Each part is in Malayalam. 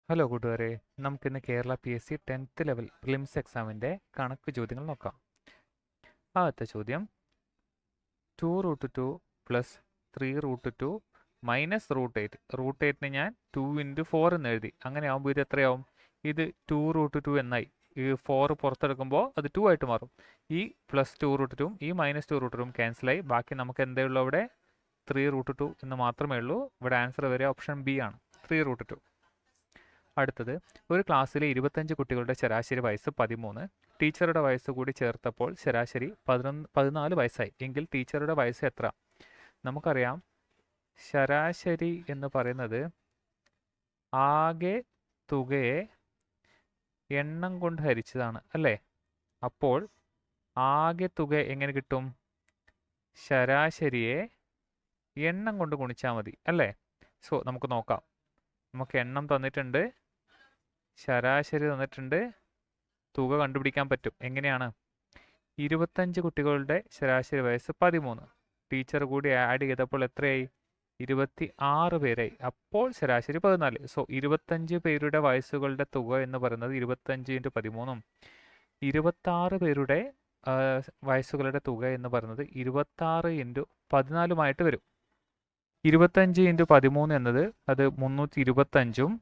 ഹലോ കൂട്ടുകാരെ, നമുക്കിന്ന് Kerala PSC 10th level prelims എക്സാമിൻ്റെ കണക്ക് ചോദ്യങ്ങൾ നോക്കാം. ആദ്യത്തെ ചോദ്യം 2√2 പ്ലസ് 3√2 മൈനസ് √8. √8ന് ഞാൻ 2×4 എന്ന് എഴുതി. അങ്ങനെ ആകുമ്പോൾ ഇത് എത്രയാവും? ഇത് 2√2 എന്നായി. ഈ 4 പുറത്തെടുക്കുമ്പോൾ അത് 2 ആയിട്ട് മാറും. ഈ പ്ലസ് 2√2ഉം ഈ മൈനസ് 2√2ഉം ക്യാൻസലായി. ബാക്കി നമുക്ക് എന്തേ ഉള്ളൂ? അവിടെ 3√2 എന്ന് മാത്രമേ ഉള്ളൂ. ഇവിടെ ആൻസർ വരെ ഓപ്ഷൻ ബി ആണ്, 3√2. അടുത്തത്, ഒരു ക്ലാസ്സിലെ 25 കുട്ടികളുടെ ശരാശരി വയസ്സ് 13. ടീച്ചറുടെ വയസ്സ് കൂടി ചേർത്തപ്പോൾ ശരാശരി 14 വയസ്സായി. എങ്കിൽ ടീച്ചറുടെ വയസ്സ് എത്ര? നമുക്കറിയാം, ശരാശരി എന്ന് പറയുന്നത് ആകെ തുകയെ എണ്ണം കൊണ്ട് ഹരിച്ചതാണ് അല്ലേ? അപ്പോൾ ആകെ തുക എങ്ങനെ കിട്ടും? ശരാശരിയെ എണ്ണം കൊണ്ട് ഗുണിച്ചാൽ മതി അല്ലേ? സോ നമുക്ക് നോക്കാം. നമുക്ക് എണ്ണം തന്നിട്ടുണ്ട്, ശരാശരി തന്നിട്ടുണ്ട്, തുക കണ്ടുപിടിക്കാൻ പറ്റും. എങ്ങനെയാണ്? 25 കുട്ടികളുടെ ശരാശരി വയസ്സ് 13. ടീച്ചർ കൂടി ആഡ് ചെയ്തപ്പോൾ എത്രയായി? 26 പേരായി. അപ്പോൾ ശരാശരി 14. സോ 25 പേരുടെ വയസ്സുകളുടെ തുക എന്ന് പറയുന്നത് 25 × 13ഉം 26 പേരുടെ വയസ്സുകളുടെ തുക എന്ന് പറയുന്നത് 26 × 14 വരും. 25 × 13 എന്നത് അത് 325ഉം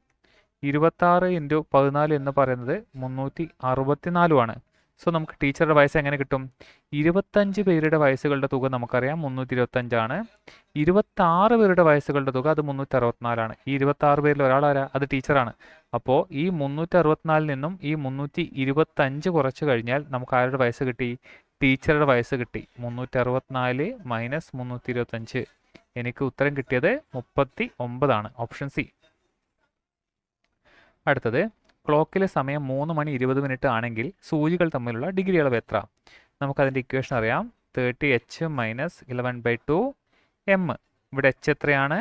26 × 14 എന്ന് പറയുന്നത് 364ആണ്. സോ നമുക്ക് ടീച്ചറുടെ വയസ്സ് എങ്ങനെ കിട്ടും? 25 പേരുടെ വയസ്സുകളുടെ തുക നമുക്കറിയാം 325 ആണ്. 26 പേരുടെ വയസ്സുകളുടെ തുക അത് 364ആണ്. ഈ 26 പേരിൽ ഒരാളാരാ? അത് ടീച്ചറാണ്. അപ്പോൾ ഈ 364 നിന്നും ഈ 325 കുറച്ച് കഴിഞ്ഞാൽ നമുക്ക് ആരുടെ വയസ്സ് കിട്ടി? ടീച്ചറുടെ വയസ്സ് കിട്ടി. 364 മൈനസ് 325. എനിക്ക് ഉത്തരം കിട്ടിയത് 39 ആണ്, ഓപ്ഷൻ സി. അടുത്തത്, ക്ലോക്കിലെ സമയം 3:20 ആണെങ്കിൽ സൂചികൾ തമ്മിലുള്ള ഡിഗ്രി അളവ് എത്ര? നമുക്കതിൻ്റെ ഇക്വേഷൻ അറിയാം. 30h minus 11/2 m. ഇവിടെ h എത്രയാണ്?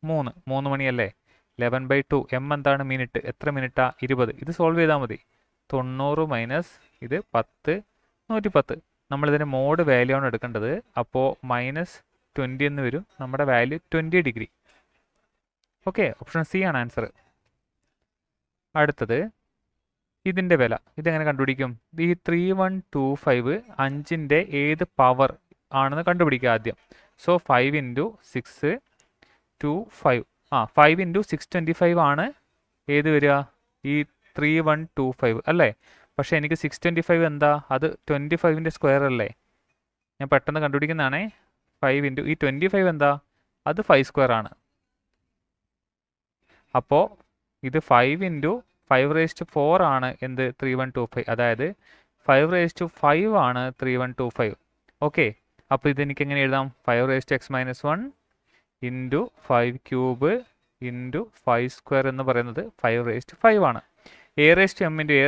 3 മണിയല്ലേ? 11/2 m എന്താണ്? മിനിറ്റ്. എത്ര മിനിറ്റാ? 20. ഇത് സോൾവ് ചെയ്താൽ മതി. 90 മൈനസ് ഇത് 10, 110. നമ്മളിതിൻ്റെ മോഡ് വാല്യൂ ആണ് എടുക്കേണ്ടത്. അപ്പോൾ -20 എന്ന് വരും. നമ്മുടെ value 20 degree. Okay, option C ആണ് ആൻസർ. അടുത്തത്, ഇതിൻ്റെ വില ഇതെങ്ങനെ കണ്ടുപിടിക്കും? ഈ 3125 5ൻ്റെ ഏത് പവർ ആണെന്ന് കണ്ടുപിടിക്കുക ആദ്യം. സോ 5 × 6 25. 5 × 625 ആണ് ഏത് വരിക? ഈ 3125 അല്ലേ? പക്ഷേ എനിക്ക് 625 എന്താ? അത് 25ൻ്റെ സ്ക്വയർ അല്ലേ? ഞാൻ പെട്ടെന്ന് കണ്ടുപിടിക്കുന്നതാണേ. 5 × ഈ 25 എന്താ? അത് 5² ആണ്. അപ്പോൾ ഇത് 5 × 5⁴ ആണ് എന്ത്? 3125. അതായത് 5⁵ ആണ് 3125. ഓക്കെ, അപ്പോൾ ഇതെനിക്ക് എങ്ങനെ എഴുതാം? 5x - 1 × 5³ × 5² എന്ന് പറയുന്നത് 5⁵ ആണ്. a⁻m ×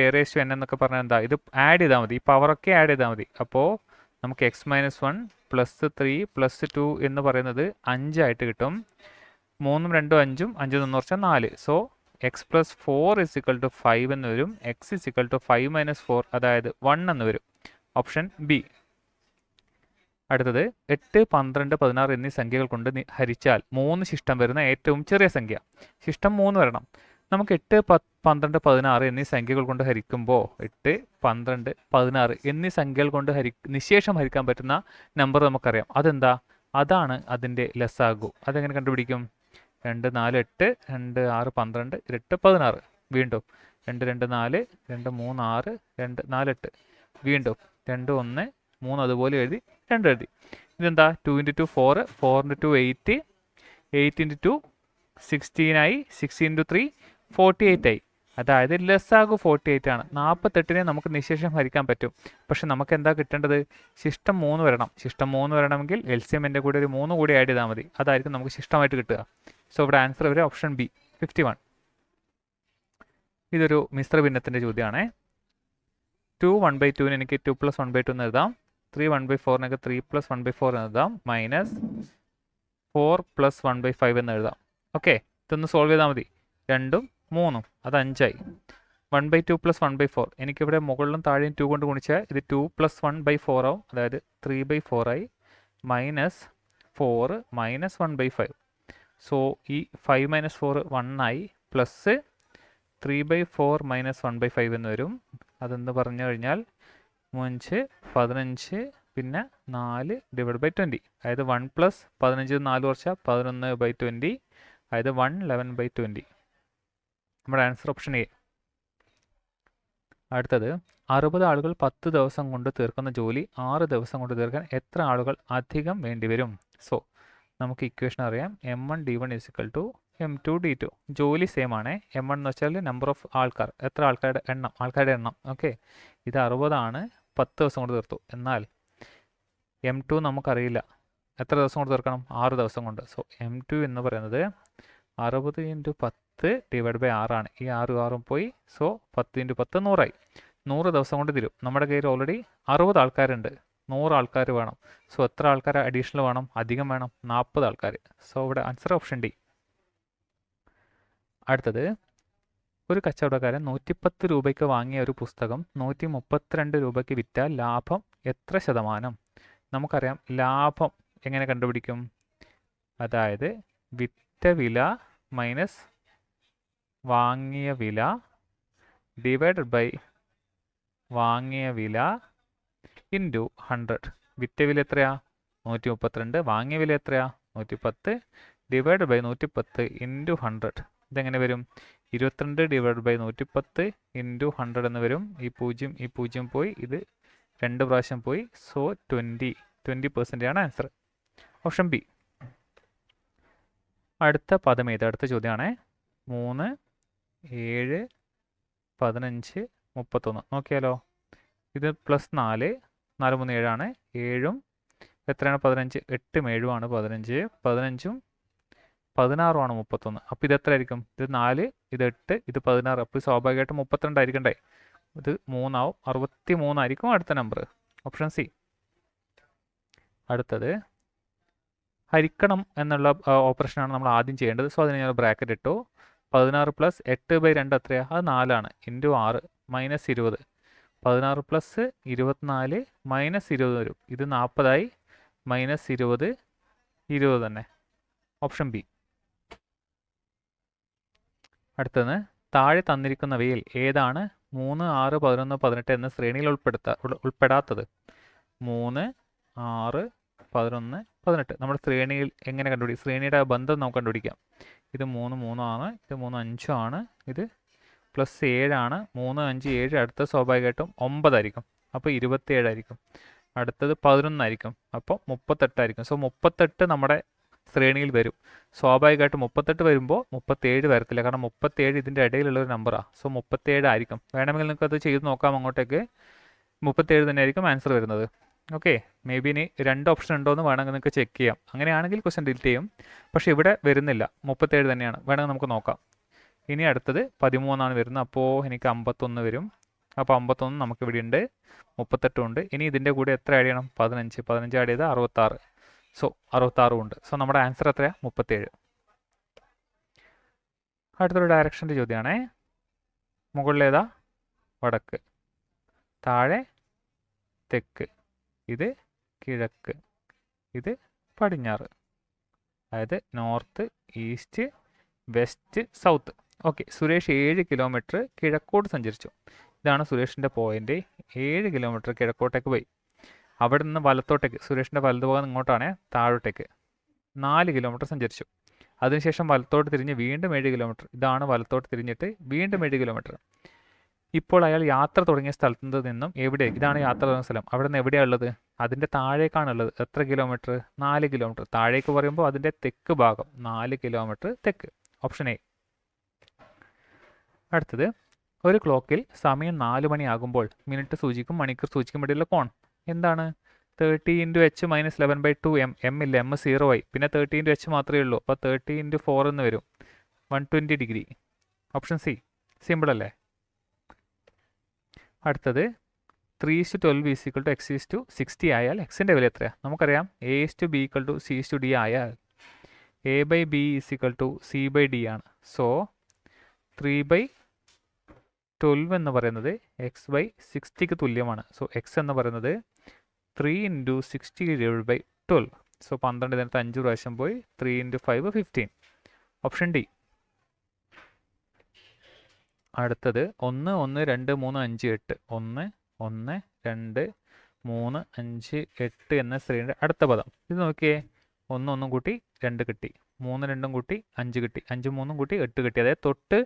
a⁻n എന്നൊക്കെ പറഞ്ഞാൽ എന്താ? ഇത് ആഡ് ചെയ്താൽ മതി, ഈ പവറൊക്കെ ആഡ് ചെയ്താൽ മതി. അപ്പോൾ നമുക്ക് x - 1 + 3 + 2 എന്ന് പറയുന്നത് 5 ആയിട്ട് കിട്ടും. 3ഉം 2ഉം 5ഉം 5 എന്ന് വെച്ചാൽ 4. സോ x + 4 = 5 എന്ന് വരും. x = 5 - 4 അതായത് 1 എന്ന് വരും. Option B. അടുത്തത്, 8, 12, 16 എന്നീ സംഖ്യകൾ കൊണ്ട് ഹരിച്ചാൽ 3 ശിഷ്ടം വരുന്ന ഏറ്റവും ചെറിയ സംഖ്യ. ശിഷ്ടം 3 വരണം. നമുക്ക് 8, 12, 16 എന്നീ സംഖ്യകൾ കൊണ്ട് ഹരിക്കുമ്പോൾ 8, 12, 16 എന്നീ സംഖ്യകൾ കൊണ്ട് നിശേഷം ഹരിക്കാൻ പറ്റുന്ന നമ്പർ നമുക്കറിയാം. അതെന്താ? അതാണ് അതിൻ്റെ ലസാഗു. അതെങ്ങനെ കണ്ടുപിടിക്കും? 2, 4, 8, 2, 6, 12, 8, 16. വീണ്ടും 2, 2, 4, 2, 3, 6, 2, 4, 8. വീണ്ടും 2, 1, 3 അതുപോലെ എഴുതി 2 എഴുതി. ഇതെന്താ? 2 × 2 4, 4 × 2 8, 8 × 2 16 ആയി, 6 × 3 48 ആയി. അതായത് ലസാഗു 48 ആണ്. 48നെ നമുക്ക് നിശേഷം ഹരിക്കാൻ പറ്റും. പക്ഷെ നമുക്ക് എന്താ കിട്ടേണ്ടത്? ശിഷ്ടം 3 വരണം. ശിഷ്ടം 3 വരണമെങ്കിൽ LCMൻ്റെ കൂടെ ഒരു 3 കൂടി ആഡ് ചെയ്താൽ മതി. അതായിരിക്കും നമുക്ക് ശിഷ്ടമായിട്ട് കിട്ടുക. സോ ഇവിടെ ആൻസർ വരെ ഓപ്ഷൻ ബി, 51. ഇതൊരു മിശ്ര ഭിന്നത്തിൻ്റെ ചോദ്യമാണ്. 2 1/2 എനിക്ക് 2 + 1/2 എന്ന് എഴുതാം. 3 1/4 എനിക്ക് 3 + 1/4 എന്ന് എഴുതാം. -4 + 1/5 എന്ന് എഴുതാം. ഓക്കെ, ഇതൊന്ന് സോൾവ് ചെയ്താൽ മതി. 2ഉം 3ഉം അത് 5ആയി. 1/2 + 1/4 എനിക്കിവിടെ മുകളിലും താഴെയും 2 കൊണ്ട് ഗുണിച്ചാൽ ഇത് 2 + 1/4 ആവും. അതായത് 3/4 ആയി. -4 - 1/5. സോ ഈ 5 - 4 1 ആയി. പ്ലസ് 3/4 മൈനസ് 1/5 എന്ന് വരും. അതെന്ന് പറഞ്ഞു കഴിഞ്ഞാൽ 5 15 പിന്നെ 4 ഡിവൈഡ് ബൈ 20. അതായത് 1 പ്ലസ് 15 4 കുറച്ചാൽ 11/20. അതായത് 111/20. നമ്മുടെ ആൻസർ ഓപ്ഷൻ എ. അടുത്തത് 60 ആളുകൾ 10 ദിവസം കൊണ്ട് തീർക്കുന്ന ജോലി 6 ദിവസം കൊണ്ട് തീർക്കാൻ എത്ര ആളുകൾ അധികം വേണ്ടിവരും? സോ നമുക്ക് ഇക്വേഷൻ അറിയാം. m1d1 = m2d2. ജോലി സെയിം ആണ്. m1 എന്ന് വെച്ചാൽ നമ്പർ ഓഫ് ആൾക്കാർ, എത്ര ആൾക്കാരുടെ എണ്ണം. ഓക്കെ, ഇത് 60 ആണ്, 10 ദിവസം കൊണ്ട് തീർത്തു. എന്നാൽ m2 നമുക്കറിയില്ല, എത്ര ദിവസം കൊണ്ട് തീർക്കണം? 6 ദിവസം കൊണ്ട്. സോ m2 എന്ന് പറയുന്നത് 60 × 10 ഡിവൈഡ് ബൈ 6 ആണ്. ഈ 6 പോയി. സോ 10 × 10 100ആയി. 100 ദിവസം കൊണ്ട് തീരും. നമ്മുടെ കയ്യിൽ ഓൾറെഡി 60 ആൾക്കാരുണ്ട്, 100 ആൾക്കാർ വേണം. സോ എത്ര ആൾക്കാർ അഡീഷണൽ വേണം? അധികം വേണം, 40 ആൾക്കാർ. സോ ഇവിടെ ആൻസർ ഓപ്ഷൻ ഡി. അടുത്തത്, ഒരു കച്ചവടക്കാരൻ 110 രൂപയ്ക്ക് വാങ്ങിയ ഒരു പുസ്തകം 132 രൂപയ്ക്ക് വിറ്റാൽ ലാഭം എത്ര ശതമാനം? നമുക്കറിയാം ലാഭം എങ്ങനെ കണ്ടുപിടിക്കും? അതായത് വിറ്റ വില മൈനസ് വാങ്ങിയ വില ഡിവൈഡഡ് ബൈ വാങ്ങിയ വില ഇൻറ്റു 100. വിറ്റ വില എത്രയാ? 132. വാങ്ങിയ വില എത്രയാ? 110 ഡിവൈഡ് ബൈ 110 ഇൻറ്റു 100. ഇതെങ്ങനെ വരും? 22 ഡിവൈഡ് ബൈ 110 ഇൻറ്റു 100 എന്ന് വരും. ഈ 0 പോയി, ഇത് 2 പ്രാവശ്യം പോയി. സോ 20% ആണ് ആൻസർ. Option B. അടുത്ത പദം ഏത്? അടുത്ത ചോദ്യമാണ്. 3 7 15 31. നോക്കിയാലോ, ഇത് പ്ലസ് 4 4 3 7 ആണ്. 7ഉം എത്രയാണ്? 15. 8ഉം 7ഉം ആണ് 15. 15ഉം 16ഉം ആണ് 31. അപ്പോൾ ഇത് എത്ര ആയിരിക്കും? ഇത് 4, ഇത് 8, ഇത് 16. അപ്പോൾ സ്വാഭാവികമായിട്ടും 32 ആയിരിക്കണ്ടേ? ഇത് 3 ആവും. 63 ആയിരിക്കും അടുത്ത നമ്പർ. Option C. അടുത്തത് ഹരിക്കണം എന്നുള്ള ഓപ്പറേഷനാണ് നമ്മൾ ആദ്യം ചെയ്യേണ്ടത്. സോ അതിന് ഞാൻ ബ്രാക്കറ്റ് ഇട്ടു. 16 പ്ലസ് 8/2 എത്രയാണ്? അത് 4 ആണ്. Into 6 minus 20. 16 പ്ലസ് 24 മൈനസ് 20 വരും. ഇത് 40 ആയി. മൈനസ് 20 20 തന്നെ. Option B. അടുത്തത്, താഴെ തന്നിരിക്കുന്നവയിൽ ഏതാണ് 3 6 11 18 എന്ന ശ്രേണിയിൽ ഉൾപ്പെടാത്തത്? 3 6 11 18. നമ്മുടെ ശ്രേണിയിൽ എങ്ങനെ കണ്ടുപിടിക്കും? ശ്രേണിയുടെ ബന്ധം നമുക്ക് കണ്ടുപിടിക്കാം. ഇത് 3 3 ആണ്, ഇത് 3 5 ആണ്, ഇത് പ്ലസ് 7 ആണ്. 3 5 7. അടുത്ത സ്വാഭാവികമായിട്ടും 9 ആയിരിക്കും. അപ്പോൾ 27 ആയിരിക്കും. അടുത്തത് 11 ആയിരിക്കും. അപ്പോൾ 38 ആയിരിക്കും. സോ 38 നമ്മുടെ ശ്രേണിയിൽ വരും. സ്വാഭാവികമായിട്ടും 38 വരുമ്പോൾ 37 വരത്തില്ല, കാരണം 37 ഇതിൻ്റെ ഇടയിലുള്ള ഒരു നമ്പറാണ്. സോ 37 ആയിരിക്കും. വേണമെങ്കിൽ നിങ്ങൾക്ക് അത് ചെയ്ത് നോക്കാം. അങ്ങോട്ടേക്ക് 37 തന്നെ ആയിരിക്കും ആൻസർ വരുന്നത്. ഓക്കെ, മേ ബി ഇനി 2 ഓപ്ഷൻ ഉണ്ടോ എന്ന് വേണമെങ്കിൽ നിങ്ങൾക്ക് ചെക്ക് ചെയ്യാം. അങ്ങനെയാണെങ്കിൽ ക്വസ്റ്റ്യൻ ഡിലീറ്റ് ചെയ്യും. പക്ഷേ ഇവിടെ വരുന്നില്ല, 37 തന്നെയാണ്. വേണമെങ്കിൽ നമുക്ക് നോക്കാം. ഇനി അടുത്തത് 13 ആണ് വരുന്നത്. അപ്പോൾ എനിക്ക് 51 വരും. അപ്പോൾ 51 നമുക്ക് ഇവിടെ ഉണ്ട്. 38 ഉണ്ട്. ഇനി ഇതിൻ്റെ കൂടെ എത്ര ആഡ് ചെയ്യണം? 15 ആഡ് ചെയ്താൽ 66. സോ 66 ഉണ്ട്. സോ നമ്മുടെ ആൻസർ എത്രയാണ്? 37. അടുത്തൊരു ഡയറക്ഷൻ്റെ ചോദ്യമാണേ. മുകളിലേതാ? വടക്ക്. താഴെ തെക്ക്. ഇത് കിഴക്ക്. ഇത് പടിഞ്ഞാറ്. അതായത് north east west south. Okay, Suresh 7 kilometre കിഴക്കോട്ട് സഞ്ചരിച്ചു. ഇതാണ് സുരേഷിൻ്റെ പോയിന്റ്. 7 കിലോമീറ്റർ കിഴക്കോട്ടേക്ക് പോയി. അവിടെ നിന്ന് വലത്തോട്ടേക്ക്, സുരേഷിൻ്റെ വലതുഭാഗം ഇങ്ങോട്ടാണ്, താഴോട്ടേക്ക് 4 കിലോമീറ്റർ സഞ്ചരിച്ചു. അതിനുശേഷം വലത്തോട്ട് തിരിഞ്ഞ് വീണ്ടും 7 കിലോമീറ്റർ. ഇതാണ് വലത്തോട്ട് തിരിഞ്ഞിട്ട് വീണ്ടും 7 കിലോമീറ്റർ. ഇപ്പോൾ അയാൾ യാത്ര തുടങ്ങിയ സ്ഥലത്ത് നിന്നും എവിടേക്ക്? ഇതാണ് യാത്ര തുടങ്ങിയ സ്ഥലം. അവിടെ നിന്ന് എവിടെയാണ് ഉള്ളത്? അതിൻ്റെ താഴേക്കാണുള്ളത്. എത്ര കിലോമീറ്റർ? 4 കിലോമീറ്റർ. താഴേക്ക് പറയുമ്പോൾ അതിൻ്റെ തെക്ക് ഭാഗം 4 കിലോമീറ്റർ തെക്ക്. Option A. അടുത്തത്, ഒരു ക്ലോക്കിൽ സമയം 4 മണിയാകുമ്പോൾ മിനിറ്റ് സൂചിക്കും മണിക്കൂർ സൂചിക്കും ഇടയിലുള്ള കോൺ എന്താണ്? 30 × h മൈനസ് 11/2 m. m ഇല്ല, m 0 ആയി. പിന്നെ 30 × h മാത്രമേ ഉള്ളൂ. അപ്പോൾ 30 × 4 എന്ന് വരും. 120 ഡിഗ്രി. Option C. സിമ്പിൾ അല്ലേ? അടുത്തത്, 3:12 = x:60 ആയാൽ എക്സിൻ്റെ വില എത്രയാണ്? നമുക്കറിയാം a:b = c:d ആയാൽ a/b = c/d ആണ്. സോ 3/12 എന്ന് പറയുന്നത് x/60ക്ക് തുല്യമാണ്. സോ x എന്ന് പറയുന്നത് 3 × 60 / 12. സോ 12 ഇതിനകത്ത് 5 പ്രാവശ്യം പോയി. 3 × 5 15. Option D. അടുത്തത് 1 1 2 3 5 8 1 1 2 3 5 8 എന്ന ശ്രേണിയുടെ അടുത്ത പദം. ഇത് നോക്കിയേ, 1 1 കൂട്ടി 2 കിട്ടി, 3 2 കൂട്ടി 5 കിട്ടി, 5 3 കൂട്ടി 8 കിട്ടി. അതായത് തൊട്ട്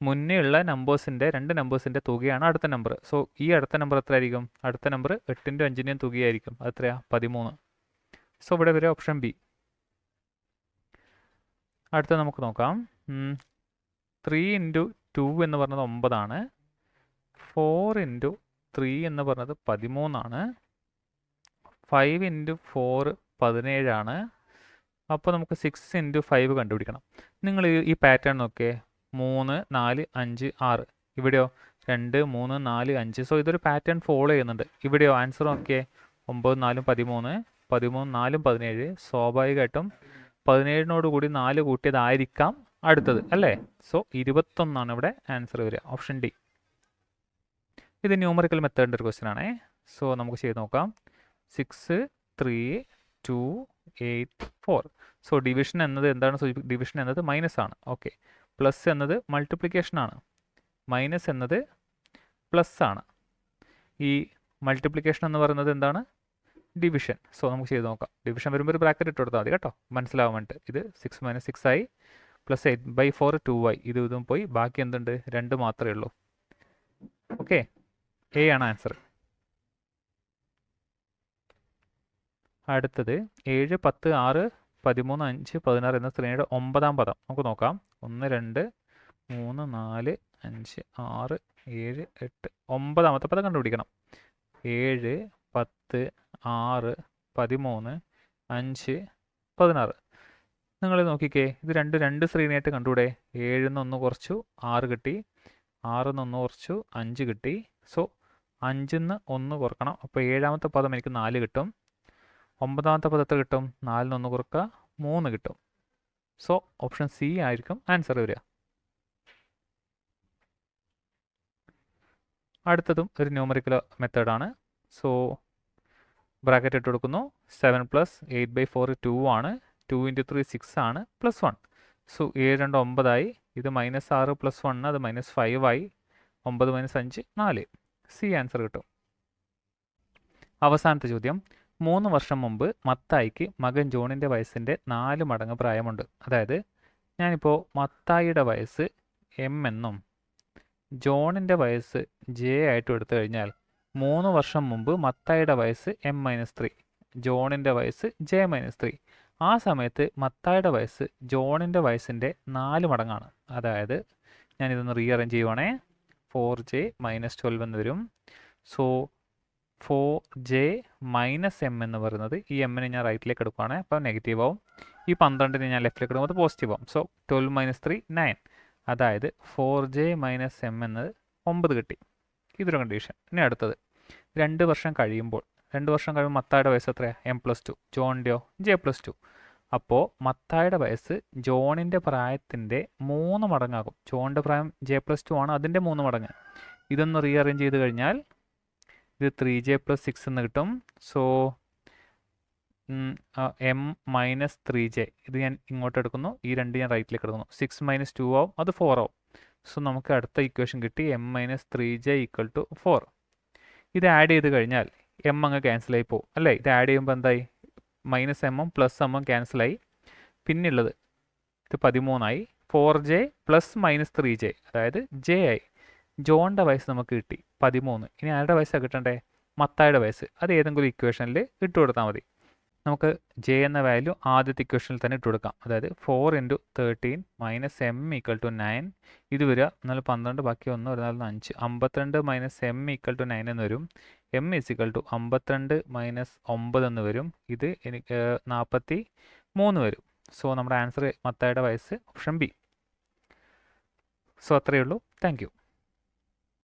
മുന്നേ ഉള്ള നമ്പേഴ്സിൻ്റെ 2 നമ്പേഴ്സിൻ്റെ തുകയാണ് അടുത്ത നമ്പർ. സോ ഈ അടുത്ത നമ്പർ എത്ര ആയിരിക്കും? അടുത്ത നമ്പർ 8ൻ്റെയും 5ൻ്റെയും തുകയായിരിക്കും. അത് എത്രയാ? 13. സോ ഇവിടെ വരെ ഓപ്ഷൻ ബി. അടുത്ത നമുക്ക് നോക്കാം. 3 × 2 എന്ന് പറഞ്ഞത് 9 ആണ്. 4 × 3 എന്ന് പറഞ്ഞത് 13 ആണ്. 5 × 4 17 ആണ്. അപ്പോൾ നമുക്ക് 6 × 5 കണ്ടുപിടിക്കണം. നിങ്ങൾ ഈ പാറ്റേൺ നോക്കിയേ, 3 4 5 6. ഇവിടെയോ 2 3 4 5. സോ ഇതൊരു പാറ്റേൺ ഫോളോ ചെയ്യുന്നുണ്ട്. ഇവിടെയോ ആൻസർ നോക്കിയേ, 9 4 13, 13 4 17. സ്വാഭാവികമായിട്ടും 17നോട് കൂടി 4 കൂട്ടിയതായിരിക്കാം അടുത്തത്, അല്ലേ? സോ 21 ഇവിടെ ആൻസർ വരിക. Option D. ഇത് ന്യൂമറിക്കൽ മെത്തേഡിൻ്റെ ഒരു ക്വസ്റ്റ്യൻ ആണേ. സോ നമുക്ക് ചെയ്ത് നോക്കാം. 6 3 2 8 4. സോ ഡിവിഷൻ എന്നത് എന്താണ് സൂചിപ്പിക്കുക? ഡിവിഷൻ എന്നത് മൈനസ് ആണ്. ഓക്കെ. പ്ലസ് എന്നത് മൾട്ടിപ്ലിക്കേഷൻ ആണ്. മൈനസ് എന്നത് പ്ലസ് ആണ്. ഈ മൾട്ടിപ്ലിക്കേഷൻ എന്ന് പറയുന്നത് എന്താണ്? ഡിവിഷൻ. സോ നമുക്ക് ചെയ്ത് നോക്കാം. ഡിവിഷൻ വരുമ്പോൾ ഒരു ബ്രാക്കറ്റ് ഇട്ട് കൊടുത്താൽ മതി കേട്ടോ, മനസ്സിലാവാൻ വേണ്ടി. ഇത് 6 - 6 ആയി, പ്ലസ് 8/4 2 ആയി. ഇതും പോയി, ബാക്കി എന്തുണ്ട്? 2 മാത്രമേ ഉള്ളൂ. ഓക്കെ, എ ആണ് ആൻസർ. അടുത്തത് 7 10 6 13 5 16 എന്ന ശ്രേണിയുടെ 9ാം പദം നമുക്ക് നോക്കാം. 1 2 3 4 5 6 7 8. 9ാമത്തെ പദം കണ്ടുപിടിക്കണം. 7 10 6 13 5 16. നിങ്ങൾ നോക്കിക്കേ, ഇത് രണ്ട് ശ്രേണിയായിട്ട് കണ്ടുകൂടെ? 7 1 കുറച്ചു 6 കിട്ടി, 6 1 കുറച്ചു 5 കിട്ടി. സോ 5 1 കുറക്കണം. അപ്പോൾ 7ാമത്തെ പദം എനിക്ക് 4 കിട്ടും. 9ാമത്തെ പദത്തെ കിട്ടും, 4 1 കുറക്കുക 3 കിട്ടും. സോ ഓപ്ഷൻ സി ആയിരിക്കും ആൻസർ വരിക. അടുത്തതും ഒരു ന്യൂമറിക്കൽ മെത്തേഡാണ്. സോ ബ്രാക്കറ്റ് ഇട്ട് കൊടുക്കുന്നു. 7 + 8/4 2 ആണ്. 2 × 3 6 ആണ്, +1. സോ 7 2 9 ആയി. ഇത് -6 + 1, അത് -5 ആയി. 9 - 5 4. സി ആൻസർ കിട്ടും. അവസാനത്തെ ചോദ്യം. 3 വർഷം മുമ്പ് മത്തായിക്ക് മകൻ ജോണിൻ്റെ വയസ്സിൻ്റെ 4 മടങ്ങ് പ്രായമുണ്ട്. അതായത് ഞാനിപ്പോൾ മത്തായിയുടെ വയസ്സ് എം എന്നും ജോണിൻ്റെ വയസ്സ് ജെ ആയിട്ടും എടുത്തു കഴിഞ്ഞാൽ 3 വർഷം മുമ്പ് മത്തായിയുടെ വയസ്സ് M-3, ജോണിൻ്റെ വയസ്സ് J-3. ആ സമയത്ത് മത്തായിയുടെ വയസ്സ് ജോണിൻ്റെ വയസ്സിൻ്റെ 4 മടങ്ങാണ്. അതായത് ഞാനിതൊന്ന് റീഅറേഞ്ച് ചെയ്യുവാണേ. 4J - 12 എന്ന് വരും. സോ 4J - M എന്ന് പറയുന്നത്, ഈ എമ്മിനെ ഞാൻ റൈറ്റിലേക്ക് എടുക്കുകയാണ്, അപ്പോൾ നെഗറ്റീവ് ആവും. ഈ 12നെ ഞാൻ ലെഫ്റ്റിലേക്ക് എടുക്കുമ്പോൾ അത് പോസിറ്റീവ് ആവും. സോ 12 - 3 9. അതായത് 4J - M എന്നത് 9 കിട്ടി. ഇതൊരു കണ്ടീഷൻ. ഇനി അടുത്തത്, 2 വർഷം കഴിയുമ്പോൾ മത്തായുടെ വയസ്സ് എത്രയാണ്? M+2. ജോണിൻ്റെയോ? J+2. അപ്പോൾ മത്തായുടെ വയസ്സ് ജോണിൻ്റെ പ്രായത്തിൻ്റെ 3 മടങ്ങാകും. ജോണിൻ്റെ പ്രായം J+2 ആണ്, അതിൻ്റെ 3 മടങ്ങ്. ഇതൊന്ന് റീഅറേഞ്ച് ചെയ്ത് കഴിഞ്ഞാൽ ഇത് 3J + 6 എന്ന് കിട്ടും. സോ M - 3J, ഇത് ഞാൻ ഇങ്ങോട്ട് എടുക്കുന്നു, ഈ 2 ഞാൻ റൈറ്റിലേക്ക് എടുക്കുന്നു. 6 - 2 ആവും, അത് 4 ആവും. സോ നമുക്ക് അടുത്ത ഇക്വേഷൻ കിട്ടി, M - 3J = 4. ഇത് ആഡ് ചെയ്ത് കഴിഞ്ഞാൽ M അങ്ങ് ക്യാൻസലായി പോകും, അല്ലേ? ഇത് ആഡ് ചെയ്യുമ്പോൾ എന്തായി? -M + M ക്യാൻസലായി. പിന്നുള്ളത് ഇത് 13 ആയി. 4J + -3J, അതായത് J ആയി. ജോണിൻ്റെ വയസ്സ് നമുക്ക് കിട്ടി 13. ഇനി ആരുടെ വയസ്സാണ് കിട്ടണ്ടേ? മത്തായുടെ വയസ്സ്. അത് ഏതെങ്കിലും ഇക്വേഷനിൽ ഇട്ട് കൊടുത്താൽ മതി. നമുക്ക് J എന്ന വാല്യൂ ആദ്യത്തെ ഇക്വേഷനിൽ തന്നെ ഇട്ട് കൊടുക്കാം. അതായത് 4 × 13 - M = 9. ഇത് വരിക 4 12, ബാക്കി 1 1 4 5. 52 - M = 9 എന്ന് വരും. M = 52 - 9 എന്ന് വരും. ഇത് എനിക്ക് 43 വരും. സോ നമ്മുടെ ആൻസർ മത്തായുടെ വയസ്സ് ഓപ്ഷൻ ബി. സോ അത്രയേ ഉള്ളൂ. Thank you.